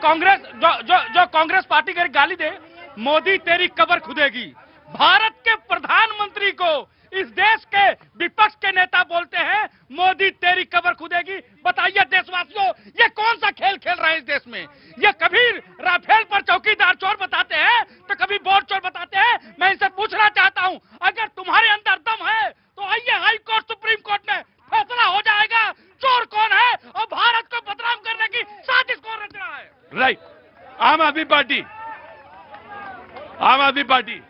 Congress party को गाली दे, मोदी तेरी कब्र खुदेगी। भारत के प्रधानमंत्री को इस देश के विपक्ष के नेता बोलते हैं मोदी तेरी कब्र खुदेगी। बताइए देशवासियों, ये कौन सा खेल खेल रहे हैं इस देश में? ये कभी राफेल पर चौकीदार चोर बताते हैं तो कभी बोर्ड चोर बताते हैं। मैं इनसे पूछना चाहता हूं, अगर तुम्हारे अंदर दम है तो आइए हाई कोर्ट, सुप्रीम कोर्ट में फैसला हो जाएगा चोर कौन है और भारत को बदनाम करने की साजिश कौन रच रहा है। राइट। आम आदमी पार्टी।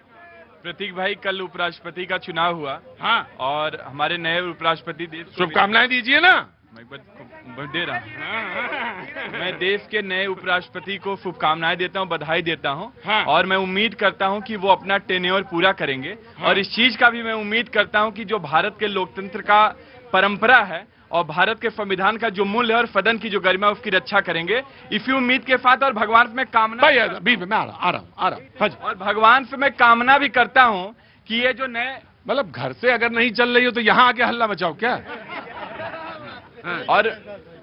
प्रतीक भाई, कल उपराष्ट्रपति का चुनाव हुआ। हाँ, और हमारे नए उपराष्ट्रपति देश शुभकामनाएं दीजिए ना। मैं दे रहा हूं। मैं देश के नए उपराष्ट्रपति को शुभकामनाएं देता हूं, बधाई देता हूं। हाँ। और मैं उम्मीद करता हूं कि वो अपना टेन्योर पूरा करेंगे। हाँ। और इस चीज का भी मैं उम्मीद करता हूं कि जो भारत के लोकतंत्र का परंपरा है और भारत के संविधान का जो मूल्य है और सदन की जो गरिमा, उसकी रक्षा करेंगे। इसी उम्मीद के साथ और भगवान से मैं कामना भाई अभी मैं आ रहा हूँ। और भगवान से मैं कामना भी करता हूं कि ये जो नए, मतलब घर से अगर नहीं चल रही हो तो यहाँ आके हल्ला मचाओ क्या?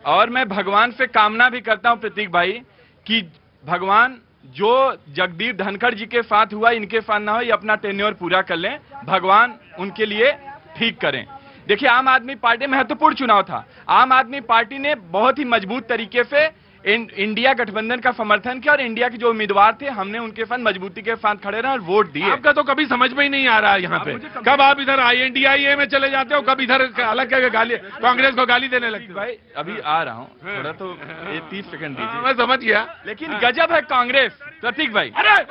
और मैं भगवान से कामना भी करता हूं प्रतीक भाई कि भगवान जो जगदीप धनखड़ जी के साथ हुआ, इनके साथ ना हो, ये अपना टेन्योर पूरा कर लें। भगवान उनके लिए ठीक करें। देखिए, आम आदमी पार्टी महत्वपूर्ण चुनाव था। आम आदमी पार्टी ने बहुत ही मजबूत तरीके से इंडिया गठबंधन का समर्थन किया और इंडिया के जो उम्मीदवार थे, हमने उनके साथ मजबूती के साथ खड़े रहे और वोट दिए। आपका तो कभी समझ में ही नहीं आ रहा है यहाँ पे। कब आप इधर INDIA में चले जाते हो, कब इधर अलग क्या गाली, कांग्रेस को गाली देने लगते भाई। अभी आ रहा हूँ, थोड़ा तो 30 सेकंड दीजिए। मैं समझ गया, लेकिन गजब है कांग्रेस प्रतीक भाई। अरे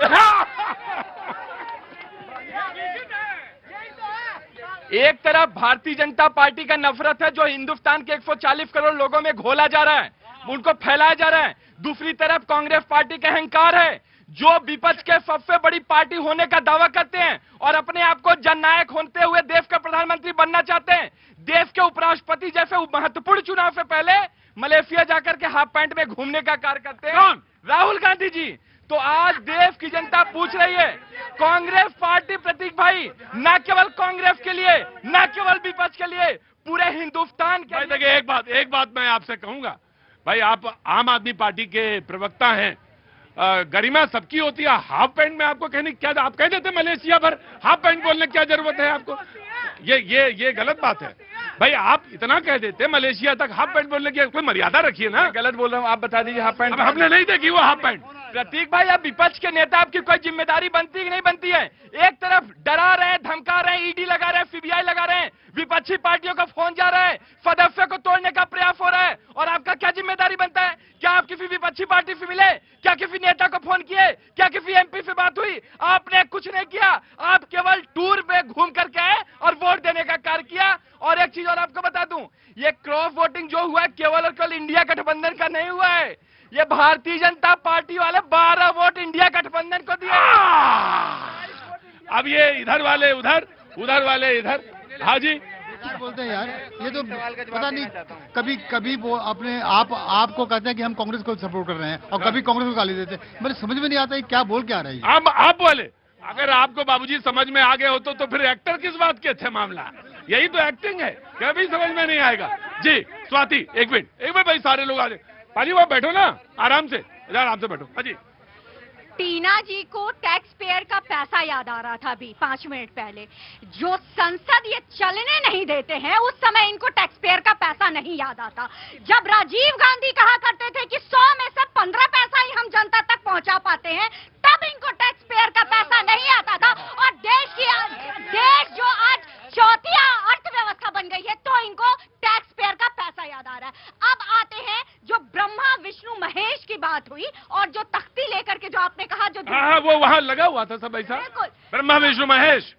एक तरफ भारतीय जनता पार्टी का नफरत है जो हिंदुस्तान के 140 करोड़ लोगों में घोला जा रहा है, उनको फैलाया जा रहा है। दूसरी तरफ कांग्रेस पार्टी का अहंकार है जो विपक्ष के सबसे बड़ी पार्टी होने का दावा करते हैं और अपने आप को जननायक होते हुए देश का प्रधानमंत्री बनना चाहते हैं। देश के उपराष्ट्रपति जैसे महत्वपूर्ण चुनाव से पहले मलेशिया जाकर के हाफ पैंट में घूमने का कार्य करते हैं। कौन? राहुल गांधी जी। तो आज देश की जनता पूछ रही है, कांग्रेस पार्टी प्रतीक भाई, न केवल कांग्रेस के लिए, न केवल विपक्ष के लिए, पूरे हिंदुस्तान के लिए। एक बात मैं आपसे कहूंगा भाई, आप आम आदमी पार्टी के प्रवक्ता हैं, गरिमा सबकी होती है। हाफ पैंट में आपको कहने क्या, आप कह देते मलेशिया भर हाफ पैंट बोलने की क्या जरूरत है आपको? ये गलत बात है भाई। आप इतना कह देते मलेशिया तक हाफ पैंट बोलने की कोई मर्यादा रखिए ना। गलत बोल रहा हूँ, आप बता दीजिए हाफ पैंट। हमने नहीं देखी वो हाफ पैंट। प्रतीक भाई, अब विपक्ष के नेता आपकी कोई जिम्मेदारी बनती कि नहीं बनती है? एक तरफ डरा रहे हैं, धमका रहे हैं, ईडी लगा रहे हैं, सीबीआई लगा रहे हैं, विपक्षी पार्टियों का फोन जा रहा है, सदस्य को तोड़ने का प्रयास हो रहा है, और आपका क्या जिम्मेदारी बनता है? क्या आप किसी विपक्षी पार्टी से मिले? क्या किसी नेता को फोन किए? क्या किसी MP से बात हुई? आपने कुछ नहीं किया। आप केवल टूर पे घूम करके आए और वोट देने का कार्य किया। और एक चीज और आपको बता दूं, ये क्रॉस वोटिंग जो हुआ है केवल और केवल इंडिया गठबंधन का नहीं हुआ है। ये भारतीय जनता पार्टी वाले 12 वोट इंडिया गठबंधन को दिए। अब ये इधर वाले उधर, उधर वाले इधर। हाँ जी, बोलते हैं यार, ये तो पता नहीं, कभी वो अपने आपको कहते हैं कि हम कांग्रेस को सपोर्ट कर रहे हैं और कभी कांग्रेस को गाली देते हैं। मुझे समझ में नहीं आता है क्या बोल क्या रही है। आप बोले, अगर आपको बाबूजी समझ में आ गए हो तो फिर एक्टर किस बात के थे? मामला यही तो एक्टिंग है, कभी समझ में नहीं आएगा। जी स्वाति, एक मिनट भाई, सारे लोग आ जाए। पाजी वहाँ बैठो ना, आराम से बैठो। हाँ जी। टीना जी को टैक्स पेयर का पैसा याद आ रहा था अभी 5 मिनट पहले। जो संसद ये चलने नहीं देते हैं, उस समय इनको टैक्स पेयर का पैसा नहीं याद आता। जब राजीव गांधी कहा करते थे कि 100 में से 15 पैसा ही हम जनता तक पहुंचा पाते हैं, तब इनको टैक्स पेयर का पैसा नहीं आता था। और देश जो आज चौथी अर्थव्यवस्था बन गई है, तो इनको टैक्स पेयर का पैसा याद आ रहा है। अब आते हैं जो ब्रह्मा विष्णु महेश की बात हुई, और जो तख्ती लेकर के जो आपने कहा, जो वो वहां लगा हुआ था सब ऐसा। ब्रह्मा विष्णु महेश।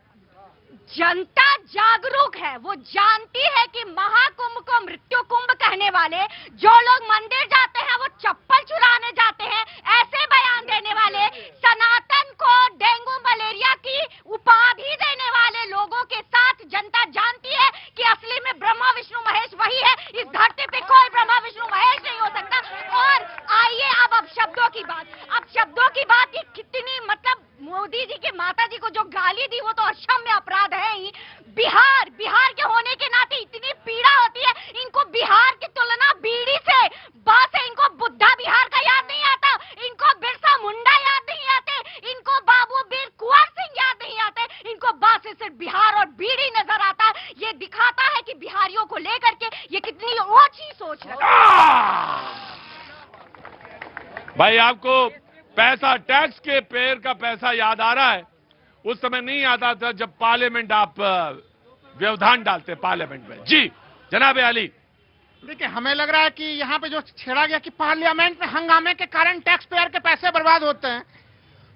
जनता जागरूक है, वो जानती है कि महाकुंभ को मृत्यु कुंभ कहने वाले जो लोग मंदिर जाते हैं वो चप्पल चुराने जाते हैं, ऐसे बयान देने वाले, सनातन को डेंगू मलेरिया की उपाधि देने वाले लोगों के साथ जनता जानती है कि असली में ब्रह्मा विष्णु महेश वही है। इस धरती पे कोई ब्रह्मा विष्णु महेश नहीं हो सकता। और आइए अब शब्दों की बात, कि कितनी, मतलब मोदी जी के माता जी को जो गाली दी वो तो अक्षम्य अपराध है ही। बिहार के होने के नाते इतनी पीड़ा होती है, इनको बिहार की तुलना बीड़ी से, इनको बुद्धा बिहार का याद नहीं आता। भाई आपको पैसा, टैक्स के पेयर का पैसा याद आ रहा है? उस समय नहीं आता था जब पार्लियामेंट आप व्यवधान डालते पार्लियामेंट में। जी जनाब अली। देखिए, हमें लग रहा है कि यहाँ पे जो छेड़ा गया कि पार्लियामेंट में हंगामे के कारण टैक्स पेयर के पैसे बर्बाद होते हैं,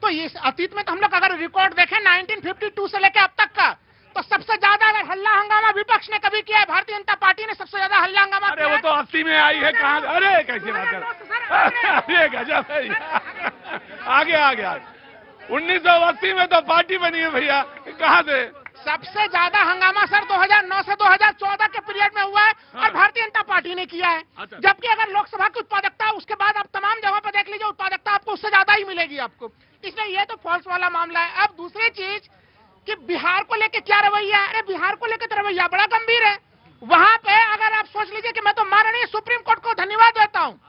तो इस अतीत में तो हम लोग अगर रिकॉर्ड देखें 1952 से लेकर अब तक का, तो सबसे ज्यादा अगर हल्ला हंगामा विपक्ष ने कभी किया है, भारतीय जनता पार्टी ने सबसे ज्यादा हल्ला हंगामा अरे वो तो 80 में आई है, कहाँ? अरे कैसी बात कर, अरे गजब है। आगे आ गया। 1980 में तो पार्टी बनी है भैया, कहाँ से? सबसे ज्यादा हंगामा सर 2009 से 2014 के पीरियड में हुआ है और भारतीय जनता पार्टी ने किया है। अच्छा। जबकि अगर लोकसभा की उत्पादकता, उसके बाद आप तमाम जगह पर देख लीजिए, उत्पादकता आपको उससे ज्यादा ही मिलेगी आपको। इसलिए ये तो फॉल्स वाला मामला है। अब दूसरी चीज कि बिहार को लेके क्या रवैया है? अरे बिहार को लेकर तो रवैया बड़ा गंभीर है। वहां पे अगर आप सोच लीजिए कि मैं तो माननीय सुप्रीम कोर्ट को धन्यवाद देता हूँ,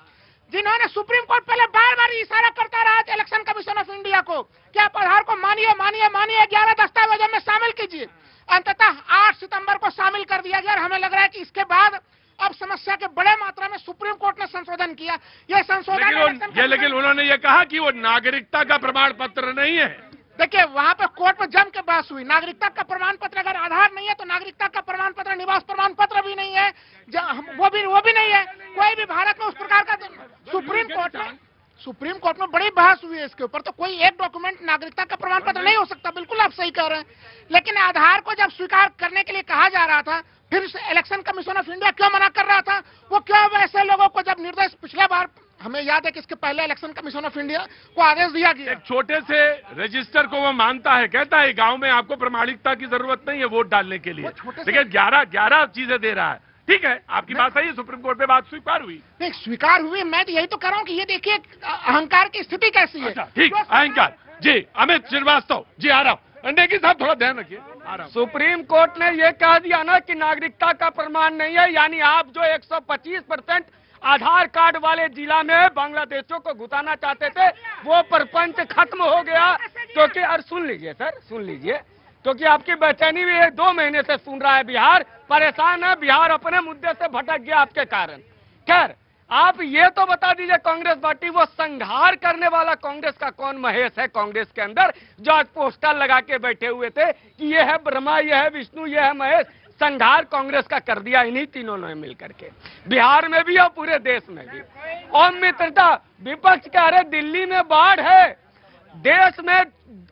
जिन्होंने सुप्रीम कोर्ट पहले बार बार इशारा करता रहा इलेक्शन कमीशन ऑफ इंडिया को कि आप आधार को मानिए मानिए मानिए, 11 दस्तावेजों में शामिल कीजिए। अंततः 8 सितंबर को शामिल कर दिया गया और हमें लग रहा है कि इसके बाद अब समस्या के बड़े मात्रा में सुप्रीम कोर्ट ने संशोधन किया। यह संशोधन लेकिन उन्होंने ये कहा कि वो नागरिकता का प्रमाण पत्र नहीं है। देखिए, वहां पे कोर्ट में जम के बहस हुई। नागरिकता का प्रमाण पत्र अगर आधार नहीं है तो नागरिकता का प्रमाण पत्र, निवास प्रमाण पत्र भी नहीं है, वो भी नहीं है। कोई भी भारत में उस प्रकार का सुप्रीम कोर्ट में बड़ी बहस हुई है इसके ऊपर। तो कोई एक डॉक्यूमेंट नागरिकता का प्रमाण पत्र नहीं हो सकता। बिल्कुल आप सही कह रहे हैं। लेकिन आधार को जब स्वीकार करने के लिए कहा जा रहा था, फिर इलेक्शन कमीशन ऑफ इंडिया क्यों मना कर रहा था? वो क्यों वैसे लोगों को, जब निर्देश पिछले बार हमें याद है कि इसके पहले इलेक्शन कमीशन ऑफ इंडिया को आदेश दिया गया, एक छोटे से रजिस्टर को वो मानता है, कहता है गांव में आपको प्रमाणिकता की जरूरत नहीं है वोट डालने के लिए, लेकिन 11 चीजें दे रहा है। ठीक है, आपकी बात सही है, सुप्रीम कोर्ट में बात स्वीकार हुई। नहीं स्वीकार हुई, मैं तो यही तो कह रहा हूँ कि ये देखिए अहंकार की स्थिति कैसी है। अच्छा, ठीक, अहंकार। जी अमित श्रीवास्तव जी, आ रहा हूँ। नेगी साहब थोड़ा ध्यान रखिए, आ रहा हूँ। सुप्रीम कोर्ट ने ये कह दिया ना कि नागरिकता का प्रमाण नहीं है, यानी आप जो 125% आधार कार्ड वाले जिला में बांग्लादेशियों को घुसाना चाहते थे, वो प्रपंच खत्म हो गया। क्योंकि और सुन लीजिए सर, सुन लीजिए, क्योंकि आपकी बेचैनी भी 2 महीने से सुन रहा है। बिहार परेशान है, बिहार अपने मुद्दे से भटक गया आपके कारण। खैर, आप ये तो बता दीजिए, कांग्रेस पार्टी वो संहार करने वाला कांग्रेस का कौन महेश है कांग्रेस के अंदर, जो आज पोस्टर लगा के बैठे हुए थे कि ये है ब्रह्मा, ये है विष्णु, ये है महेश। संहार कांग्रेस का कर दिया इन्हीं तीनों ने मिलकर के, बिहार में भी और पूरे देश में भी। और मित्रता, विपक्ष कह रहे दिल्ली में बाढ़ है, देश में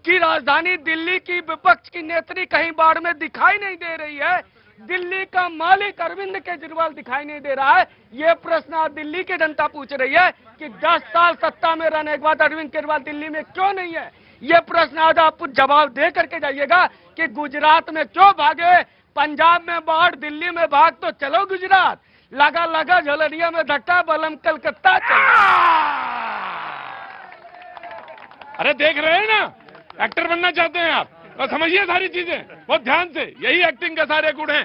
की राजधानी दिल्ली की विपक्ष की नेत्री कहीं बाढ़ में दिखाई नहीं दे रही है, दिल्ली का मालिक अरविंद केजरीवाल दिखाई नहीं दे रहा है। ये प्रश्न आज दिल्ली की जनता पूछ रही है कि 10 साल सत्ता में रहने के बाद अरविंद केजरीवाल दिल्ली में क्यों नहीं है। ये प्रश्न आज आप जवाब दे करके जाइएगा कि गुजरात में क्यों भागे, पंजाब में बाढ़, दिल्ली में भाग तो चलो गुजरात, लगा लगा झलरिया में धक्का, बलम कलकत्ता चलो। अरे देख रहे हैं ना, एक्टर बनना चाहते हैं आप, और समझिए सारी चीजें बहुत ध्यान से, यही एक्टिंग के सारे गुण हैं।